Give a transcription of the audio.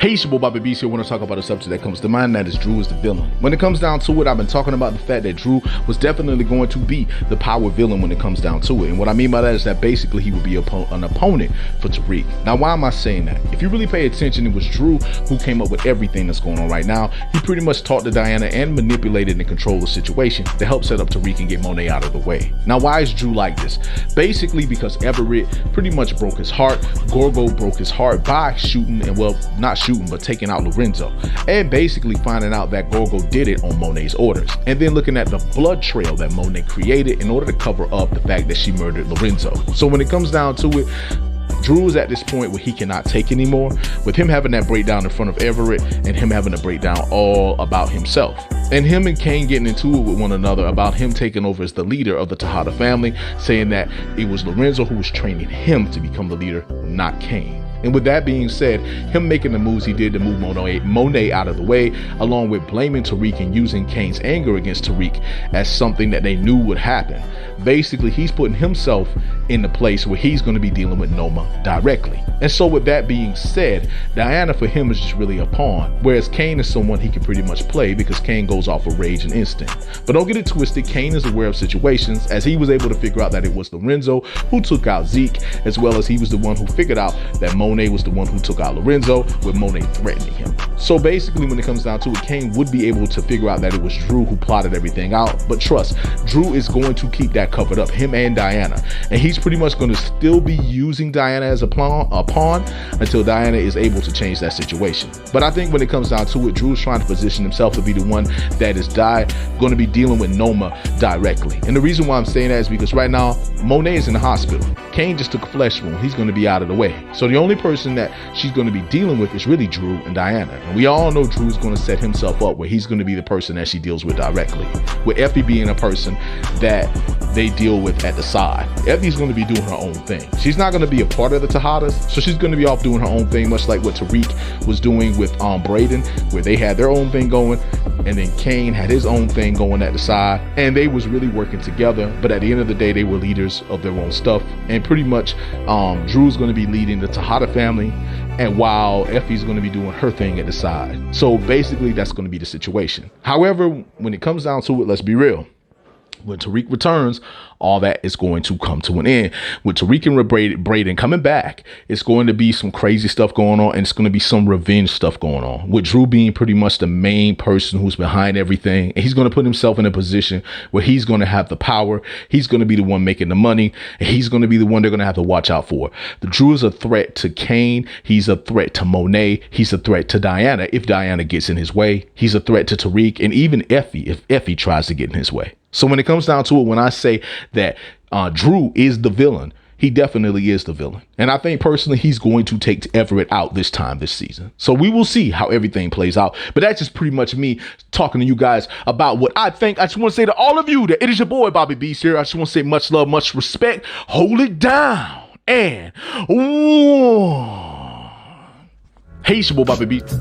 Hey, it's your boy Bobby Beast here. I want to talk about a subject that comes to mind, that is Drew is the villain. When it comes down to it, I've been talking about the fact that Drew was definitely going to be the power villain when it comes down to it. And what I mean by that is that basically he would be an opponent for Tariq. Now, why am I saying that? If you really pay attention, it was Drew who came up with everything that's going on right now. He pretty much talked to Diana and manipulated and controlled the situation to help set up Tariq and get Monet out of the way. Now, why is Drew like this? Basically because Everett pretty much broke his heart. Gorgo broke his heart by shooting, and well, not shooting, but taking out Lorenzo, and basically finding out that Gorgo did it on Monet's orders, and then looking at the blood trail that Monet created in order to cover up the fact that she murdered Lorenzo. So when it comes down to it, Drew is at this point where he cannot take anymore, with him having that breakdown in front of Everett and him having a breakdown all about himself, and him and Kane getting into it with one another about him taking over as the leader of the Tejada family, saying that it was Lorenzo who was training him to become the leader, not Kane. And with that being said, him making the moves he did to move Monet out of the way, along with blaming Tariq and using Kane's anger against Tariq as something that they knew would happen. Basically, he's putting himself in the place where he's going to be dealing with Noma directly. And so with that being said, Diana for him is just really a pawn, whereas Kane is someone he can pretty much play because Kane goes off of rage and instinct. But don't get it twisted, Kane is aware of situations, as he was able to figure out that it was Lorenzo who took out Zeke, as well as he was the one who figured out that Monet was the one who took out Lorenzo, with Monet threatening him. So basically, when it comes down to it, Kane would be able to figure out that it was Drew who plotted everything out. But trust, Drew is going to keep that covered up, him and Diana. And he's pretty much going to still be using Diana as a pawn until Diana is able to change that situation. But I think when it comes down to it, Drew's trying to position himself to be the one that is going to be dealing with Noma directly. And the reason why I'm saying that is because right now, Monet is in the hospital. Kane just took a flesh wound. He's going to be out of the way. So the only person that she's going to be dealing with is really Drew and Diana. And we all know Drew's going to set himself up where he's going to be the person that she deals with directly, with Effie being a person that they deal with at the side. Effie's going to be doing her own thing. She's not going to be a part of the Tejadas, so she's going to be off doing her own thing, much like what Tariq was doing with Braden, where they had their own thing going, and then Kane had his own thing going at the side, and they was really working together. But at the end of the day, they were leaders of their own stuff, and pretty much Drew's going to be leading the Tejada family, and while Effie's going to be doing her thing at the side. So basically, that's going to be the situation. However, when it comes down to it, let's be real. When Tariq returns, all that is going to come to an end. With Tariq and Braden coming back, it's going to be some crazy stuff going on, and it's going to be some revenge stuff going on. With Drew being pretty much the main person who's behind everything, and he's going to put himself in a position where he's going to have the power. He's going to be the one making the money, and he's going to be the one they're going to have to watch out for. The Drew is a threat to Kane. He's a threat to Monet. He's a threat to Diana if Diana gets in his way. He's a threat to Tariq and even Effie if Effie tries to get in his way. So when it comes down to it, when I say that Drew is the villain, he definitely is the villain. And I think personally, he's going to take Everett out this season. So we will see how everything plays out. But that's just pretty much me talking to you guys about what I think. I just want to say to all of you that it is your boy Bobby Beast here. I just want to say much love, much respect. Hold it down. And hey, it's your boy Bobby Beast.